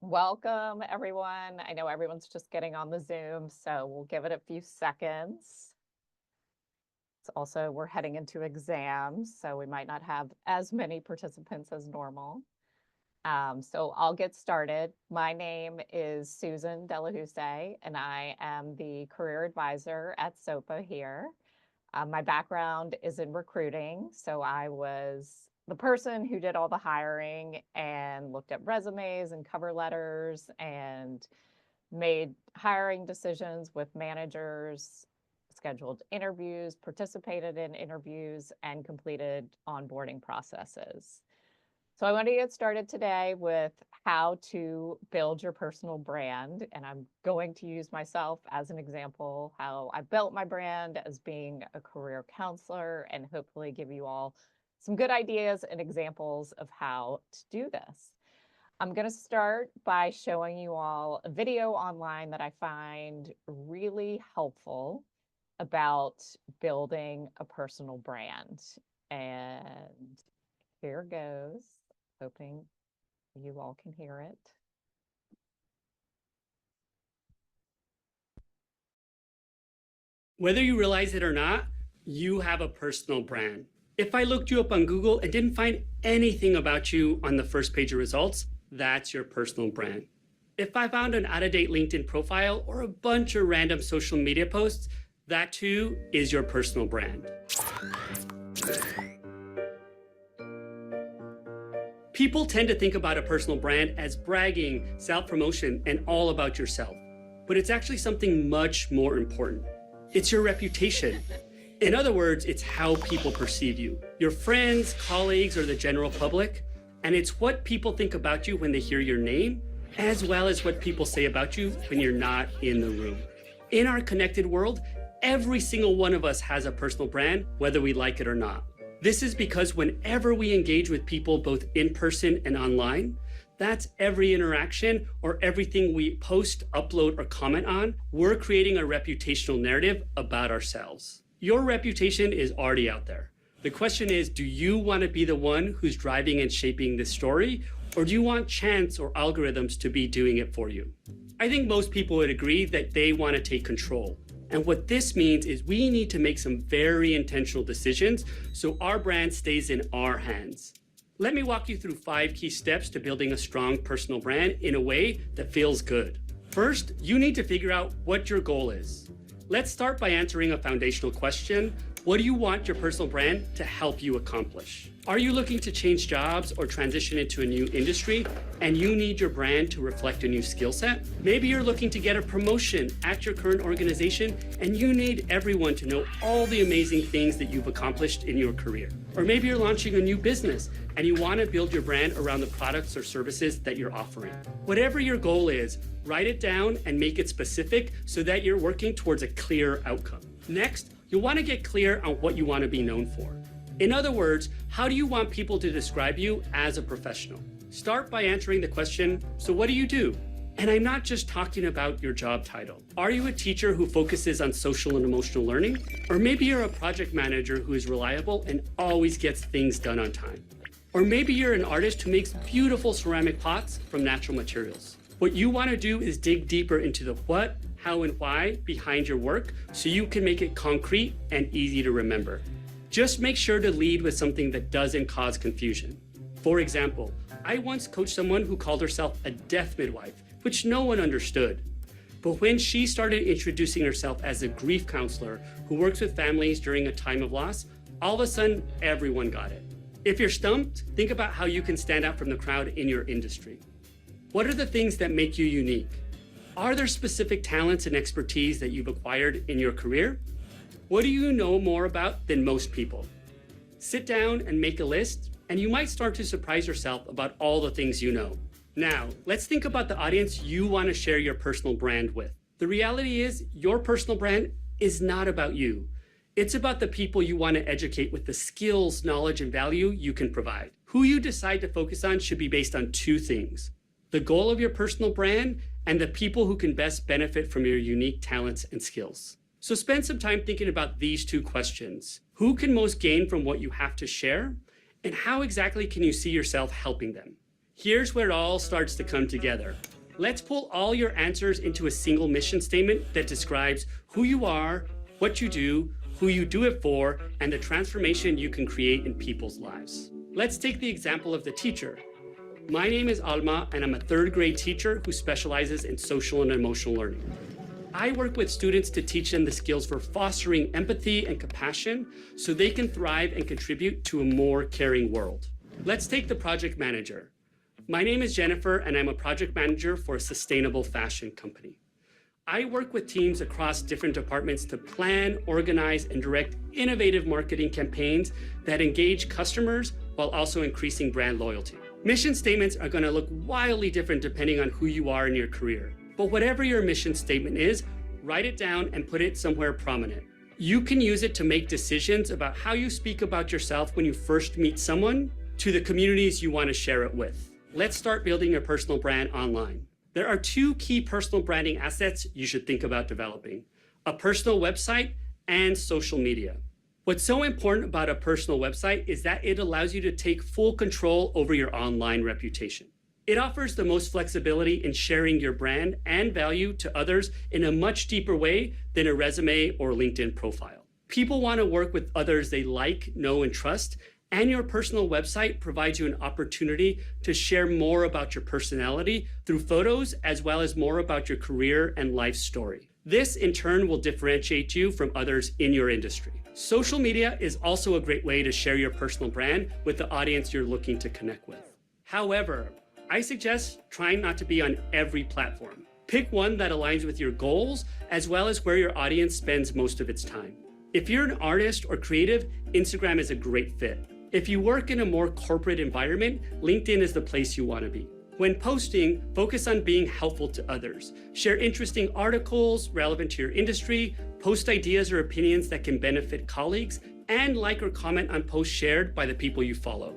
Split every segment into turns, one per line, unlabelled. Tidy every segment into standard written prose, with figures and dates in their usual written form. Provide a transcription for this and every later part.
Welcome, everyone. I know everyone's just getting on the Zoom, so we'll give it a few seconds. It's also, we're heading into exams, so we might not have as many participants as normal. So I'll get started. My name is Susan Houssaye, and I am the career advisor at SoPA here. My background is in recruiting, so I was the person who did all the hiring and looked at resumes and cover letters and made hiring decisions with managers, scheduled interviews, participated in interviews, and completed onboarding processes. So I want to get started today with how to build your personal brand. And I'm going to use myself as an example, how I built my brand as being a career counselor, and hopefully give you all some good ideas and examples of how to do this. I'm going to start by showing you all a video online that I find really helpful about building a personal brand. And here goes. Hoping you all can hear it.
Whether you realize it or not, you have a personal brand. If I looked you up on Google and didn't find anything about you on the first page of results, that's your personal brand. If I found an out-of-date LinkedIn profile or a bunch of random social media posts, that too is your personal brand. People tend to think about a personal brand as bragging, self-promotion, and all about yourself. But it's actually something much more important. It's your reputation. In other words, it's how people perceive you. Your friends, colleagues, or the general public. And it's what people think about you when they hear your name, as well as what people say about you when you're not in the room. In our connected world, every single one of us has a personal brand, whether we like it or not. This is because whenever we engage with people both in person and online, that's every interaction or everything we post, upload, or comment on, we're creating a reputational narrative about ourselves. Your reputation is already out there. The question is, do you want to be the one who's driving and shaping this story, or do you want chance or algorithms to be doing it for you? I think most people would agree that they want to take control. And what this means is we need to make some very intentional decisions so our brand stays in our hands. Let me walk you through 5 key steps to building a strong personal brand in a way that feels good. First, you need to figure out what your goal is. Let's start by answering a foundational question. What do you want your personal brand to help you accomplish? Are you looking to change jobs or transition into a new industry and you need your brand to reflect a new skill set? Maybe you're looking to get a promotion at your current organization and you need everyone to know all the amazing things that you've accomplished in your career. Or maybe you're launching a new business and you want to build your brand around the products or services that you're offering. Whatever your goal is, write it down and make it specific so that you're working towards a clear outcome. Next, you'll want to get clear on what you want to be known for. In other words, how do you want people to describe you as a professional? Start by answering the question, so what do you do? And I'm not just talking about your job title. Are you a teacher who focuses on social and emotional learning? Or maybe you're a project manager who is reliable and always gets things done on time. Or maybe you're an artist who makes beautiful ceramic pots from natural materials. What you want to do is dig deeper into the what, how, and why behind your work so you can make it concrete and easy to remember. Just make sure to lead with something that doesn't cause confusion. For example, I once coached someone who called herself a death midwife, which no one understood. But when she started introducing herself as a grief counselor who works with families during a time of loss, all of a sudden, everyone got it. If you're stumped, think about how you can stand out from the crowd in your industry. What are the things that make you unique? Are there specific talents and expertise that you've acquired in your career? What do you know more about than most people? Sit down and make a list, and you might start to surprise yourself about all the things you know. Now, let's think about the audience you want to share your personal brand with. The reality is, your personal brand is not about you. It's about the people you want to educate with the skills, knowledge, and value you can provide. Who you decide to focus on should be based on 2 things: the goal of your personal brand and the people who can best benefit from your unique talents and skills. So spend some time thinking about these 2 questions. Who can most gain from what you have to share? And how exactly can you see yourself helping them? Here's where it all starts to come together. Let's pull all your answers into a single mission statement that describes who you are, what you do, who you do it for, and the transformation you can create in people's lives. Let's take the example of the teacher. My name is Alma, and I'm a third grade teacher who specializes in social and emotional learning. I work with students to teach them the skills for fostering empathy and compassion so they can thrive and contribute to a more caring world. Let's take the project manager. My name is Jennifer, and I'm a project manager for a sustainable fashion company. I work with teams across different departments to plan, organize, and direct innovative marketing campaigns that engage customers while also increasing brand loyalty. Mission statements are going to look wildly different depending on who you are in your career. But whatever your mission statement is, write it down and put it somewhere prominent. You can use it to make decisions about how you speak about yourself when you first meet someone to the communities you want to share it with. Let's start building your personal brand online. There are two key personal branding assets you should think about developing: a personal website and social media. What's so important about a personal website is that it allows you to take full control over your online reputation. It offers the most flexibility in sharing your brand and value to others in a much deeper way than a resume or LinkedIn profile. People want to work with others they like, know, and trust, and your personal website provides you an opportunity to share more about your personality through photos, as well as more about your career and life story. This, in turn, will differentiate you from others in your industry. Social media is also a great way to share your personal brand with the audience you're looking to connect with. However, I suggest trying not to be on every platform. Pick one that aligns with your goals, as well as where your audience spends most of its time. If you're an artist or creative, Instagram is a great fit. If you work in a more corporate environment, LinkedIn is the place you want to be. When posting, focus on being helpful to others. Share interesting articles relevant to your industry, post ideas or opinions that can benefit colleagues, and like or comment on posts shared by the people you follow.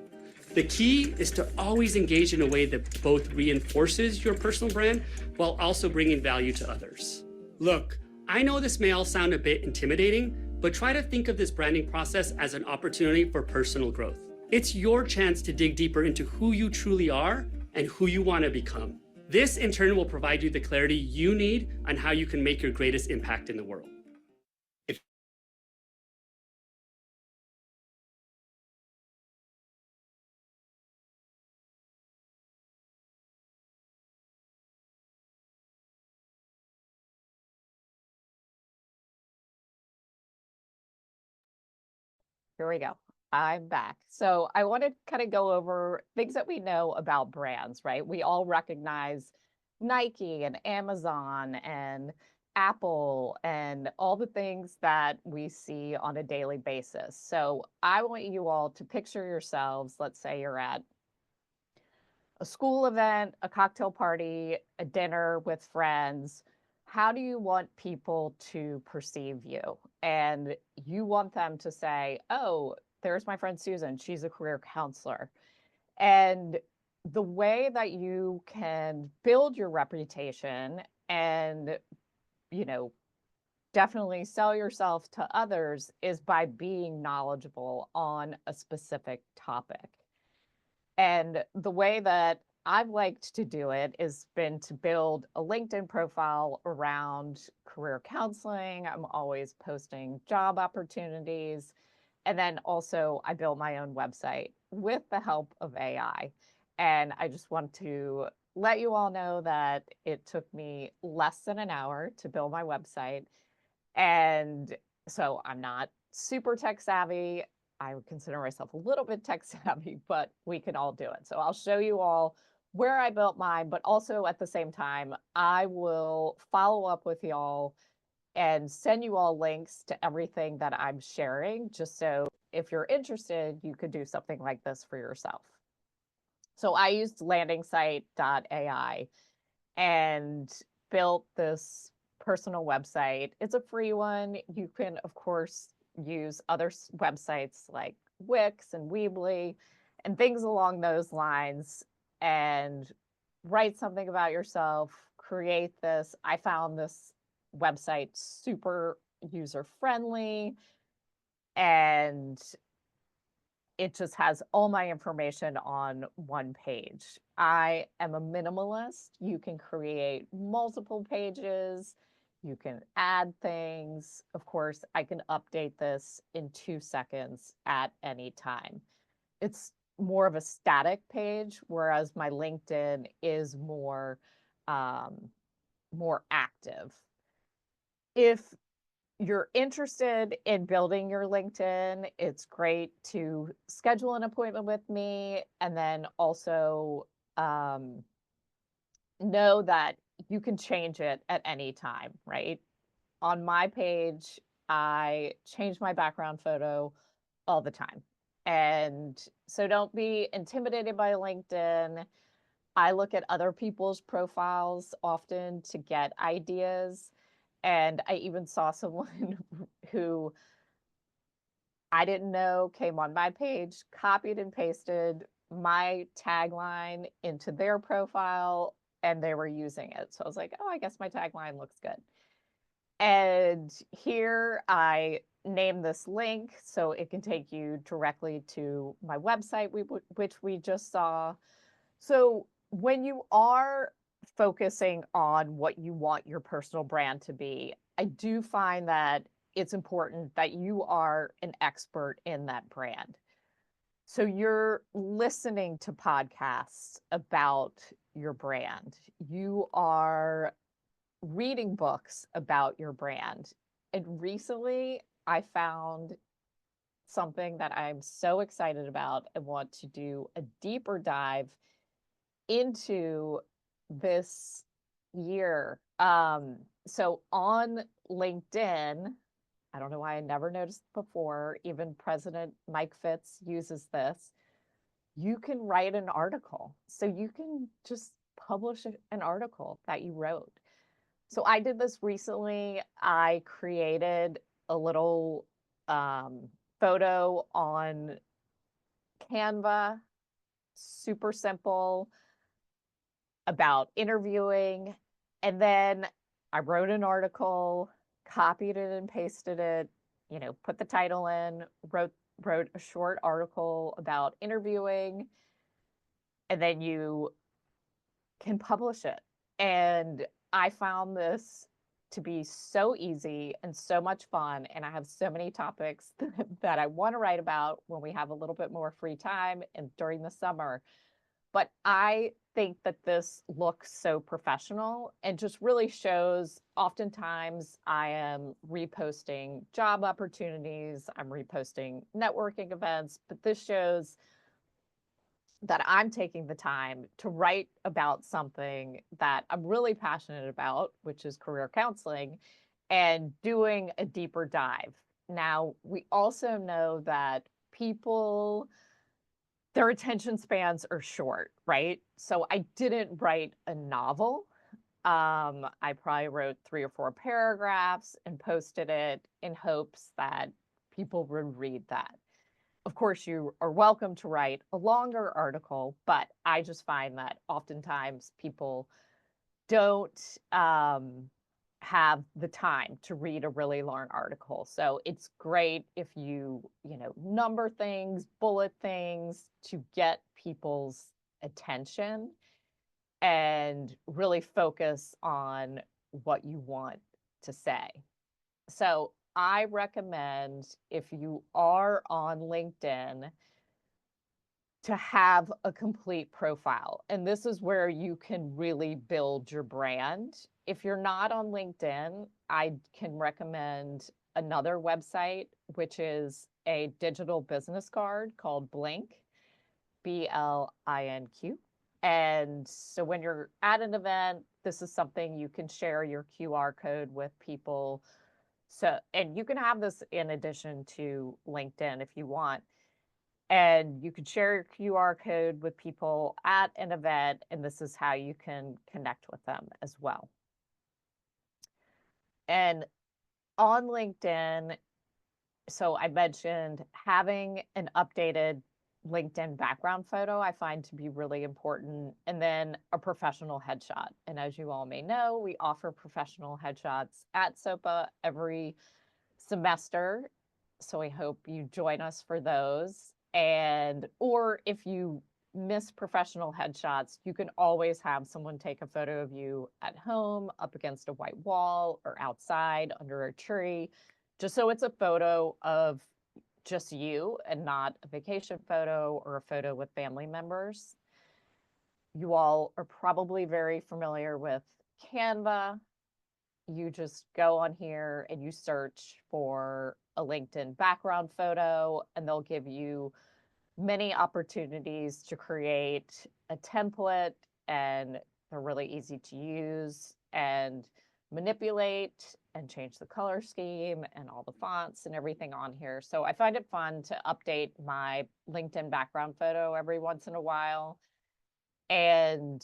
The key is to always engage in a way that both reinforces your personal brand while also bringing value to others. Look, I know this may all sound a bit intimidating, but try to think of this branding process as an opportunity for personal growth. It's your chance to dig deeper into who you truly are and who you want to become. This, in turn, will provide you the clarity you need on how you can make your greatest impact in the world.
Here we go. I'm back. So I want to kind of go over things that we know about brands, right? We all recognize Nike and Amazon and Apple and all the things that we see on a daily basis. So I want you all to picture yourselves. Let's say you're at a school event, a cocktail party, a dinner with friends. How do you want people to perceive you? And you want them to say, oh, there's my friend Susan. She's a career counselor. And the way that you can build your reputation and, you know, definitely sell yourself to others is by being knowledgeable on a specific topic. And the way that I've liked to do it has been to build a LinkedIn profile around career counseling. I'm always posting job opportunities. And then also I built my own website with the help of AI. And I just want to let you all know that it took me less than an hour to build my website. And so I'm not super tech savvy. I would consider myself a little bit tech savvy, but we can all do it. So I'll show you all where I built mine, but also at the same time, I will follow up with y'all and send you all links to everything that I'm sharing, just so if you're interested, you could do something like this for yourself. So I used landingsite.ai and built this personal website. It's a free one. You can, of course, use other websites like Wix and Weebly and things along those lines and write something about yourself, create this. I found this website super user friendly and it just has all my information on one page. I am a minimalist. You can create multiple pages. You can add things. Of course, I can update this in 2 seconds at any time. It's more of a static page, whereas my LinkedIn is um, more active. If you're interested in building your LinkedIn, it's great to schedule an appointment with me and then also um, know that you can change it at any time, right? On my page, I change my background photo all the time. And so don't be intimidated by LinkedIn. I look at other people's profiles often to get ideas. And I even saw someone who I didn't know came on my page, copied and pasted my tagline into their profile, and they were using it. So I was like, oh, I guess my tagline looks good. And here I name this link so it can take you directly to my website, which we just saw. So when you are focusing on what you want your personal brand to be, I do find that it's important that you are an expert in that brand. So you're listening to podcasts about your brand. You are reading books about your brand. And recently I found something that I'm so excited about and want to do a deeper dive into this year. So on LinkedIn, I don't know why I never noticed before, even President Mike Fitz uses this. You can write an article. So you can just publish an article that you wrote. So I did this recently. I created a little photo on Canva, super simple, about interviewing. And then I wrote an article, copied it and pasted it, put the title in, wrote a short article about interviewing, and then you can publish it. And I found this to be so easy and so much fun. And I have so many topics that I want to write about when we have a little bit more free time and during the summer. But I think that this looks so professional and just really shows oftentimes I am reposting job opportunities, I'm reposting networking events, but this shows that I'm taking the time to write about something that I'm really passionate about, which is career counseling, and doing a deeper dive. Now, we also know that people, their attention spans are short, right? So I didn't write a novel. I probably wrote 3 or 4 paragraphs and posted it in hopes that people would read that. Of course, you are welcome to write a longer article, but I just find that oftentimes people don't have the time to read a really long article. So it's great if number things, bullet things to get people's attention and really focus on what you want to say. So I recommend, if you are on LinkedIn, to have a complete profile. And this is where you can really build your brand. If you're not on LinkedIn, I can recommend another website, which is a digital business card called Blink, BLINQ. And so when you're at an event, this is something you can share your QR code with people. So, and you can have this in addition to LinkedIn if you want. And you can share your QR code with people at an event, and this is how you can connect with them as well. And on LinkedIn, so I mentioned having an updated LinkedIn background photo, I find to be really important, and then a professional headshot. And as you all may know, we offer professional headshots at SoPA every semester. So I hope you join us for those. And, or if you miss professional headshots, you can always have someone take a photo of you at home, up against a white wall, or outside under a tree, just so it's a photo of just you and not a vacation photo or a photo with family members. You all are probably very familiar with Canva. You just go on here and you search for a LinkedIn background photo, and they'll give you many opportunities to create a template, and they're really easy to use and manipulate and change the color scheme and all the fonts and everything on here. So I find it fun to update my LinkedIn background photo every once in a while. And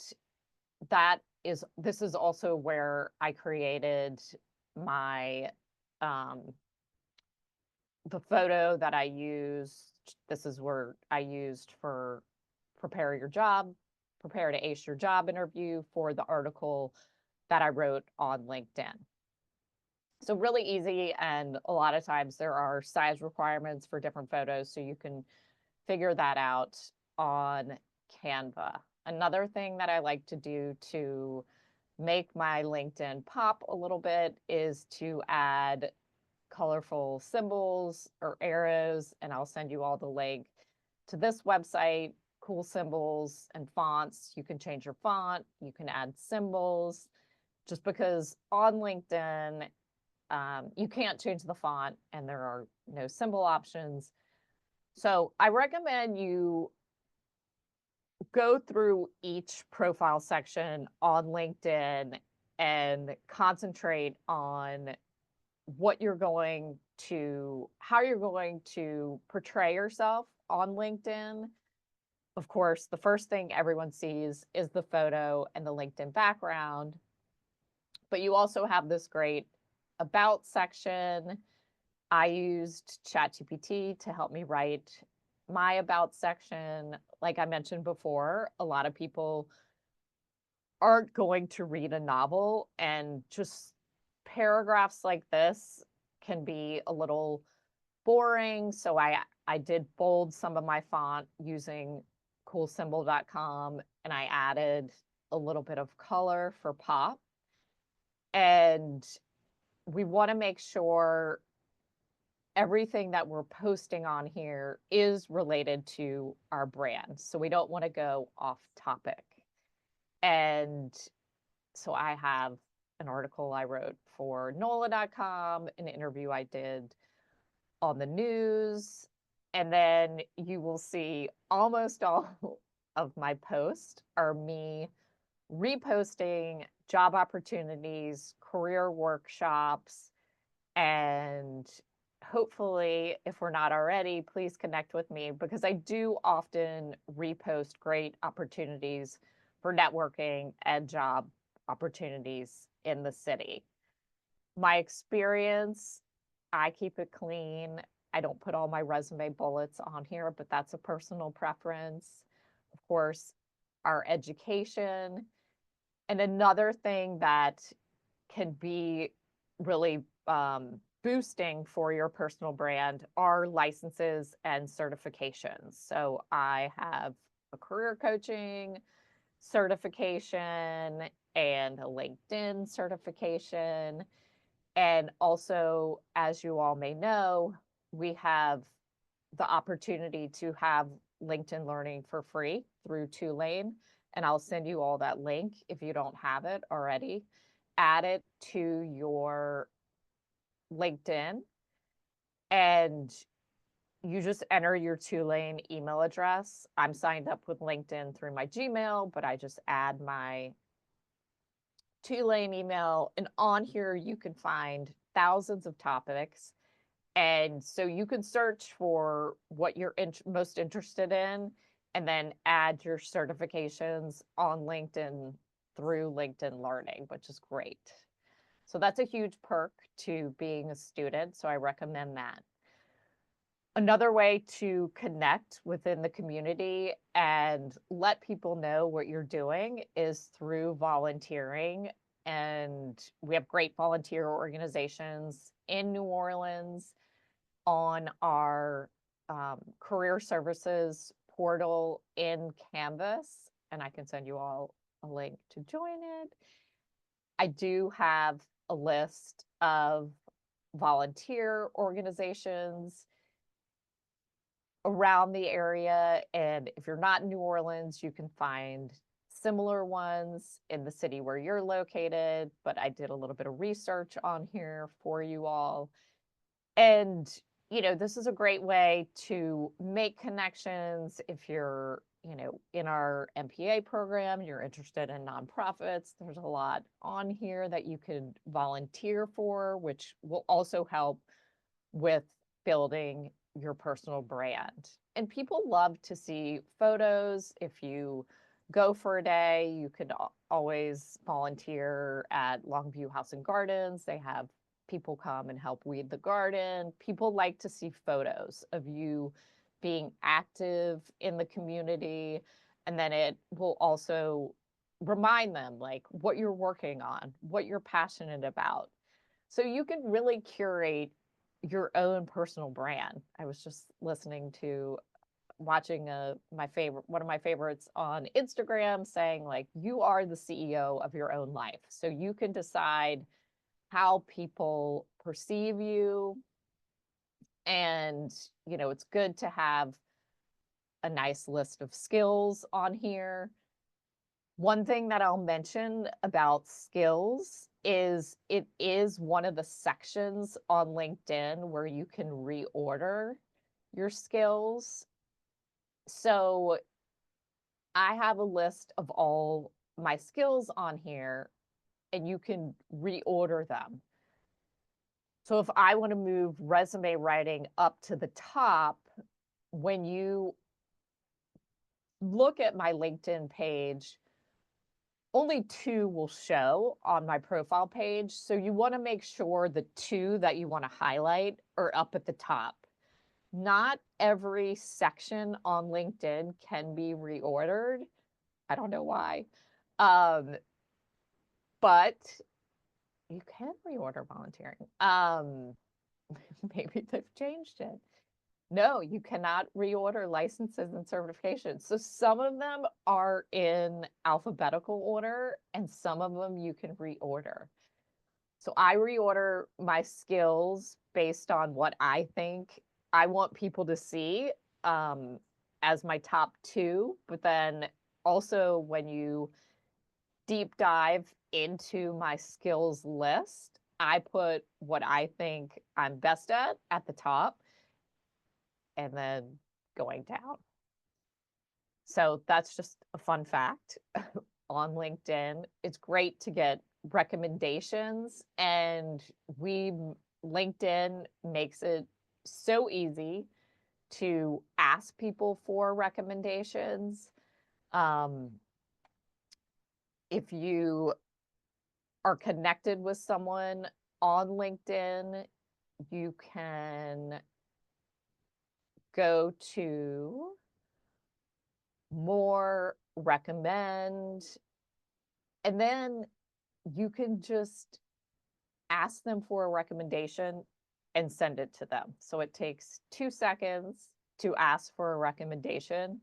this is also where I created my the photo that I used. This is where I used for prepare to ace your job interview for the article that I wrote on LinkedIn. So really easy, and a lot of times there are size requirements for different photos, so you can figure that out on Canva. Another thing that I like to do to make my LinkedIn pop a little bit is to add colorful symbols or arrows, and I'll send you all the link to this website, cool symbols and fonts. You can change your font, you can add symbols, just because on LinkedIn, you can't change the font and there are no symbol options. So I recommend you go through each profile section on LinkedIn and concentrate on how you're going to portray yourself on LinkedIn. Of course, the first thing everyone sees is the photo and the LinkedIn background, but you also have this great about section. I used ChatGPT to help me write my about section. Like I mentioned before, a lot of people aren't going to read a novel, and just paragraphs like this can be a little boring. So I did bold some of my font using coolsymbol.com, and I added a little bit of color for pop. And we want to make sure everything that we're posting on here is related to our brand. So we don't want to go off topic. And so I have an article I wrote for NOLA.com, an interview I did on the news, and then you will see almost all of my posts are me reposting job opportunities, career workshops, and hopefully, if we're not already, please connect with me, because I do often repost great opportunities for networking and job opportunities in the city. My experience, I keep it clean. I don't put all my resume bullets on here, but that's a personal preference. Of course, our education. And another thing that can be really boosting for your personal brand are licenses and certifications. So I have a career coaching certification and a LinkedIn certification. And also, as you all may know, we have the opportunity to have LinkedIn Learning for free through Tulane. And I'll send you all that link if you don't have it already. Add it to your LinkedIn, and you just enter your Tulane email address. I'm signed up with LinkedIn through my Gmail, but I just add my Tulane email, and on here you can find thousands of topics. And so you can search for what you're most interested in, and then add your certifications on LinkedIn through LinkedIn Learning, which is great. So that's a huge perk to being a student. So I recommend that. Another way to connect within the community and let people know what you're doing is through volunteering. And we have great volunteer organizations in New Orleans. On our career services portal in Canvas, and I can send you all a link to join it. I do have a list of volunteer organizations around the area, and if you're not in New Orleans, you can find similar ones in the city where you're located, but I did a little bit of research on here for you all. And, this is a great way to make connections if you're, in our MPA program, you're interested in nonprofits. There's a lot on here that you could volunteer for, which will also help with building your personal brand. And people love to see photos. If you go for a day, you could always volunteer at Longview House and Gardens. They have people come and help weed the garden. People like to see photos of you being active in the community. And then it will also remind them like what you're working on, what you're passionate about. So you can really curate your own personal brand. I was just watching one of my favorites on Instagram saying like, you are the CEO of your own life. So you can decide how people perceive you. And, it's good to have a nice list of skills on here. One thing that I'll mention about skills is it is one of the sections on LinkedIn where you can reorder your skills. So I have a list of all my skills on here, and you can reorder them. So if I want to move resume writing up to the top, when you look at my LinkedIn page, only 2 will show on my profile page. So you want to make sure the 2 that you want to highlight are up at the top. Not every section on LinkedIn can be reordered. I don't know why. But you can reorder volunteering. Maybe they've changed it. No, you cannot reorder licenses and certifications. So some of them are in alphabetical order and some of them you can reorder. So I reorder my skills based on what I think I want people to see as my top 2. But then also when you deep dive into my skills list, I put what I think I'm best at the top, and then going down. So that's just a fun fact on LinkedIn. It's great to get recommendations, and LinkedIn makes it so easy to ask people for recommendations. If you are connected with someone on LinkedIn, you can go to more, recommend, and then you can just ask them for a recommendation and send it to them. So it takes 2 seconds to ask for a recommendation.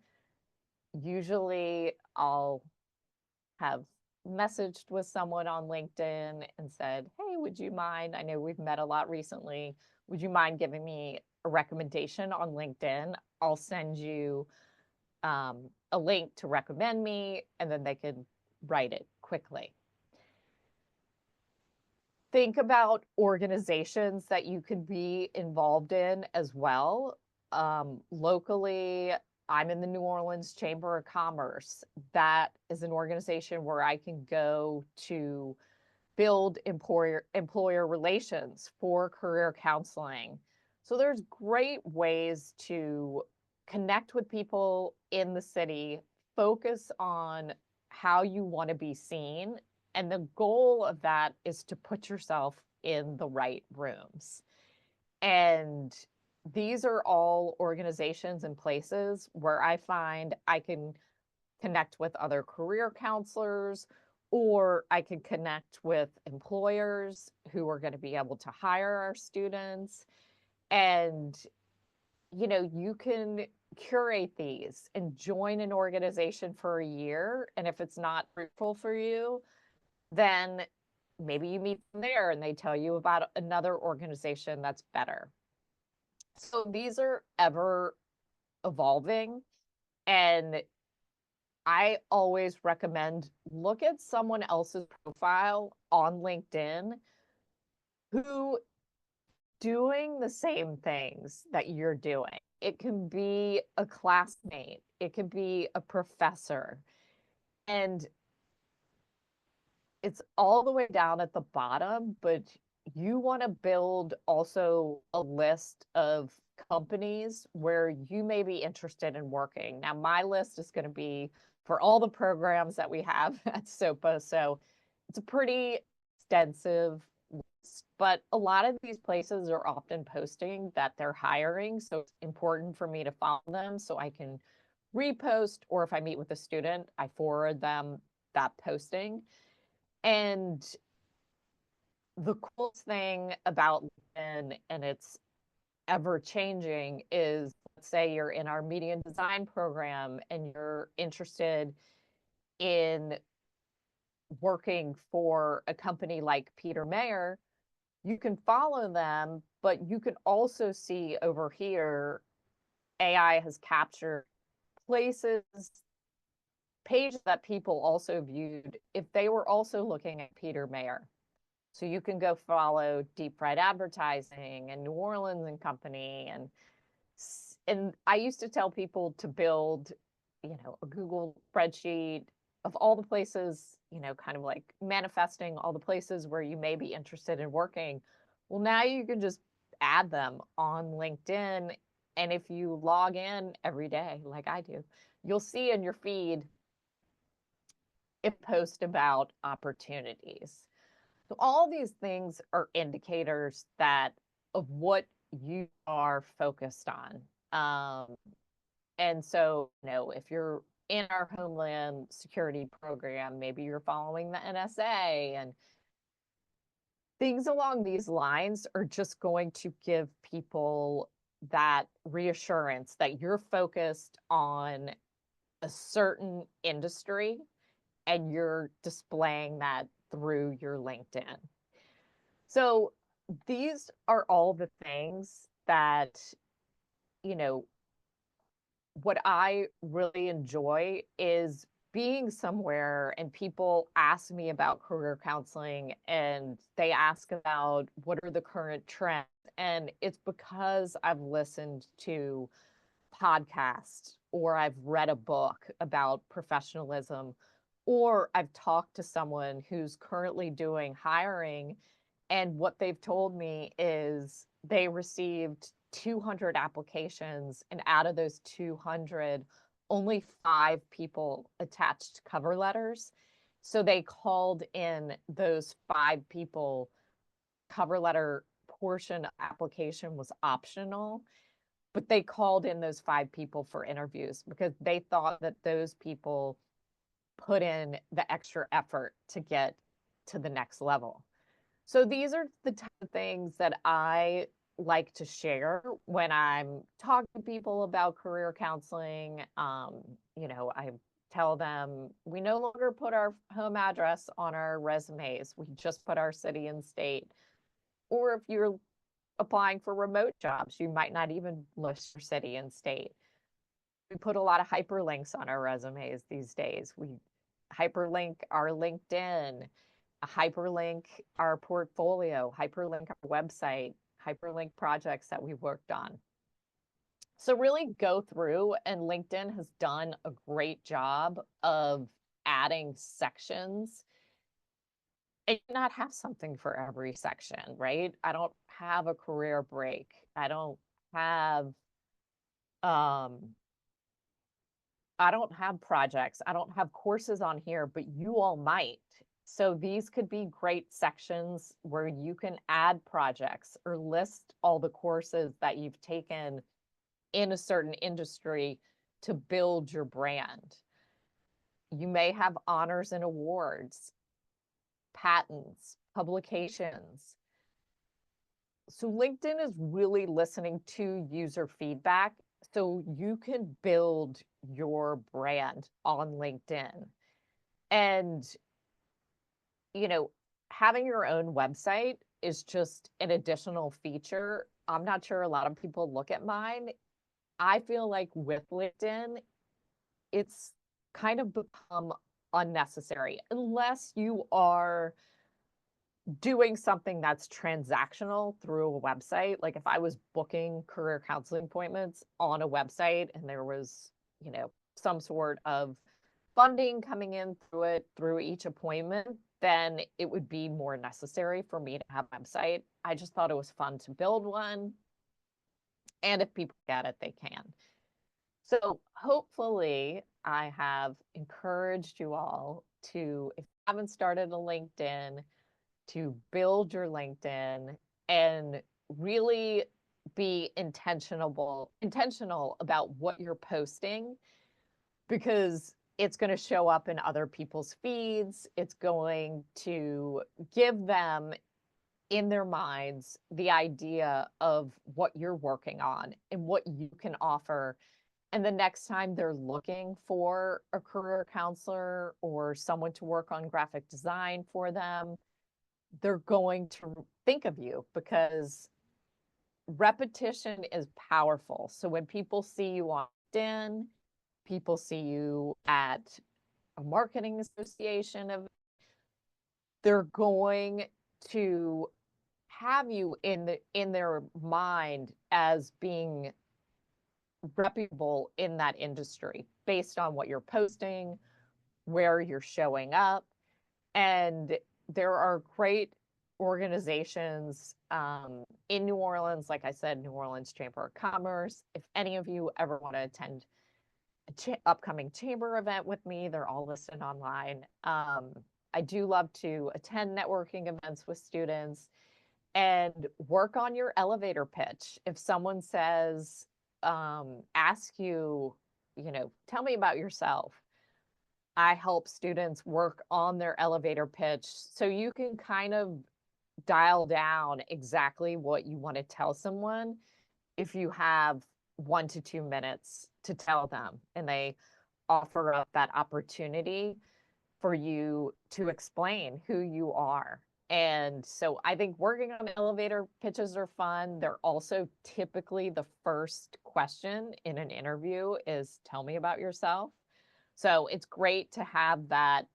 Usually I'll have messaged with someone on LinkedIn and said, hey, would you mind? I know we've met a lot recently. Would you mind giving me a recommendation on LinkedIn? I'll send you a link to recommend me, and then they can write it quickly. Think about organizations that you could be involved in as well. Locally, I'm in the New Orleans Chamber of Commerce. That is an organization where I can go to build employer relations for career counseling. So there's great ways to connect with people in the city, focus on how you want to be seen. And the goal of that is to put yourself in the right rooms. And these are all organizations and places where I find I can connect with other career counselors, or I can connect with employers who are going to be able to hire our students. And you can curate these and join an organization for a year. And if it's not fruitful for you, then maybe you meet them there and they tell you about another organization that's better. So these are ever evolving. And I always recommend look at someone else's profile on LinkedIn who doing the same things that you're doing. It can be a classmate, it could be a professor, and it's all the way down at the bottom, but you want to build also a list of companies where you may be interested in working. Now, my list is going to be for all the programs that we have at SoPA. So it's a pretty extensive list, but a lot of these places are often posting that they're hiring. So it's important for me to follow them so I can repost, or if I meet with a student, I forward them that posting. And the coolest thing about LinkedIn, and it's ever changing, is let's say you're in our media and design program and you're interested in working for a company like Peter Mayer, you can follow them, but you can also see over here, AI has captured places, pages that people also viewed if they were also looking at Peter Mayer. So you can go follow Deep Fried Advertising and New Orleans and Company. And I used to tell people to build, a Google spreadsheet of all the places, kind of like manifesting all the places where you may be interested in working. Well, now you can just add them on LinkedIn. And if you log in every day, like I do, you'll see in your feed it post about opportunities. So all these things are indicators of what you are focused on. And so, if you're in our Homeland Security program, maybe you're following the NSA, and things along these lines are just going to give people that reassurance that you're focused on a certain industry and you're displaying that through your LinkedIn. So these are all the things that, what I really enjoy is being somewhere and people ask me about career counseling and they ask about what are the current trends. And it's because I've listened to podcasts or I've read a book about professionalism or I've talked to someone who's currently doing hiring, and what they've told me is they received 200 applications, and out of those 200, only 5 people attached cover letters. So they called in those 5 people. Cover letter portion application was optional, but they called in those 5 people for interviews because they thought that those people put in the extra effort to get to the next level. So these are the type of things that I like to share when I'm talking to people about career counseling. I tell them we no longer put our home address on our resumes. We just put our city and state. Or if you're applying for remote jobs, you might not even list your city and state. We put a lot of hyperlinks on our resumes these days. We hyperlink our LinkedIn, hyperlink our portfolio, hyperlink our website, hyperlink projects that we've worked on. So really go through, and LinkedIn has done a great job of adding sections and not have something for every section, right? I don't have a career break. Have um I don't have projects. I don't have courses on here, but you all might. So these could be great sections where you can add projects or list all the courses that you've taken in a certain industry to build your brand. You may have honors and awards, patents, publications. So LinkedIn is really listening to user feedback so you can build your brand on LinkedIn. And, you know, having your own website is just an additional feature. I'm not sure a lot of people look at mine. I feel like with LinkedIn, it's kind of become unnecessary unless you are doing something that's transactional through a website. Like if I was booking career counseling appointments on a website and there was, some sort of funding coming in through it through each appointment, then it would be more necessary for me to have a website. I just thought it was fun to build one. And if people get it, they can. So hopefully I have encouraged you all to, if you haven't started a LinkedIn, to build your LinkedIn and really be intentional about what you're posting, because it's going to show up in other people's feeds. It's going to give them in their minds the idea of what you're working on and what you can offer. And the next time they're looking for a career counselor or someone to work on graphic design for them, they're going to think of you because repetition is powerful. So when people see you on LinkedIn, people see you at a marketing association event, they're going to have you in their mind as being reputable in that industry based on what you're posting, where you're showing up. And there are great organizations in New Orleans, like I said, New Orleans Chamber of Commerce. If any of you ever want to attend a upcoming chamber event with me, they're all listed online. I do love to attend networking events with students and work on your elevator pitch. If someone says, ask you, tell me about yourself, I help students work on their elevator pitch so you can kind of dial down exactly what you want to tell someone if you have 1 to 2 minutes to tell them and they offer up that opportunity for you to explain who you are. And so I think working on elevator pitches are fun. They're also typically the first question in an interview is tell me about yourself. So it's great to have that,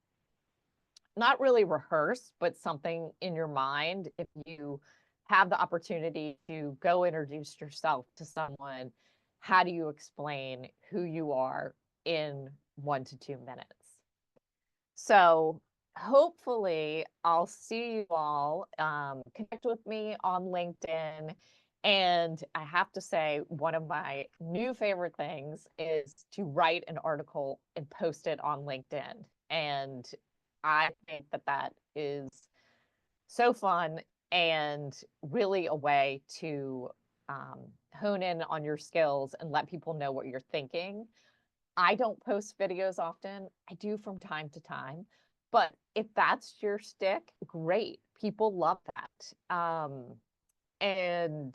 not really rehearsed, but something in your mind. If you have the opportunity to go introduce yourself to someone, how do you explain who you are in 1 to 2 minutes? So hopefully I'll see you all, connect with me on LinkedIn. And I have to say, one of my new favorite things is to write an article and post it on LinkedIn. And I think that that is so fun and really a way to hone in on your skills and let people know what you're thinking. I don't post videos often. I do from time to time. But if that's your stick, great. People love that. And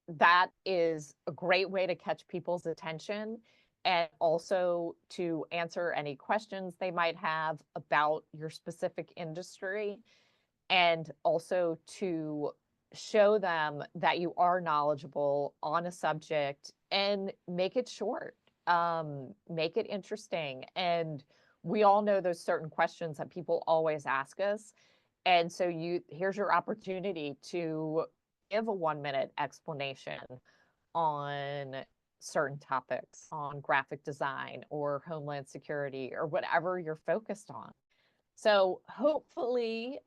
that is a great way to catch people's attention and also to answer any questions they might have about your specific industry, and also to show them that you are knowledgeable on a subject and make it short, make it interesting. And we all know those certain questions that people always ask us. And so here's your opportunity to give a 1 minute explanation on certain topics, on graphic design or homeland security or whatever you're focused on. So hopefully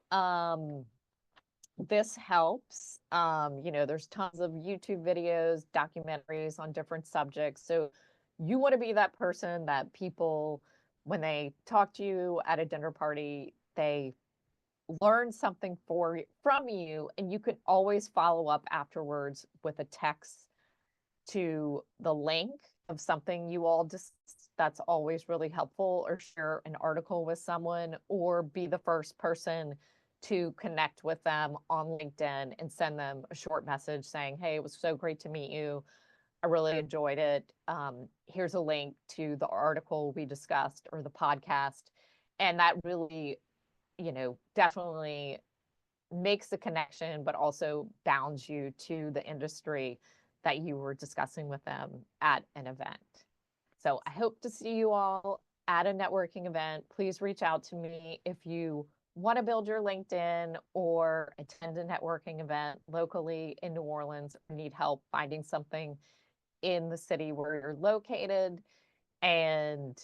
this helps. There's tons of YouTube videos, documentaries on different subjects. So you want to be that person that people, when they talk to you at a dinner party, they learn something from you, and you can always follow up afterwards with a text to the link of something you all discussed. That's always really helpful. Or share an article with someone, or be the first person to connect with them on LinkedIn and send them a short message saying, hey, it was so great to meet you. I really enjoyed it. Here's a link to the article we discussed or the podcast. And that really, definitely makes the connection, but also bounds you to the industry that you were discussing with them at an event. So I hope to see you all at a networking event. Please reach out to me if you want to build your LinkedIn or attend a networking event locally in New Orleans or need help finding something in the city where you're located. And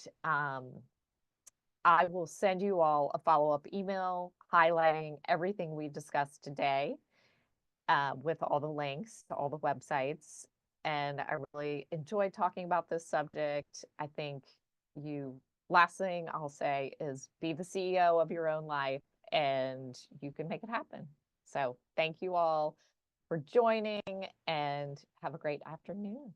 I will send you all a follow-up email highlighting everything we discussed today with all the links to all the websites. And I really enjoyed talking about this subject. I think last thing I'll say is be the CEO of your own life and you can make it happen. So thank you all for joining and have a great afternoon.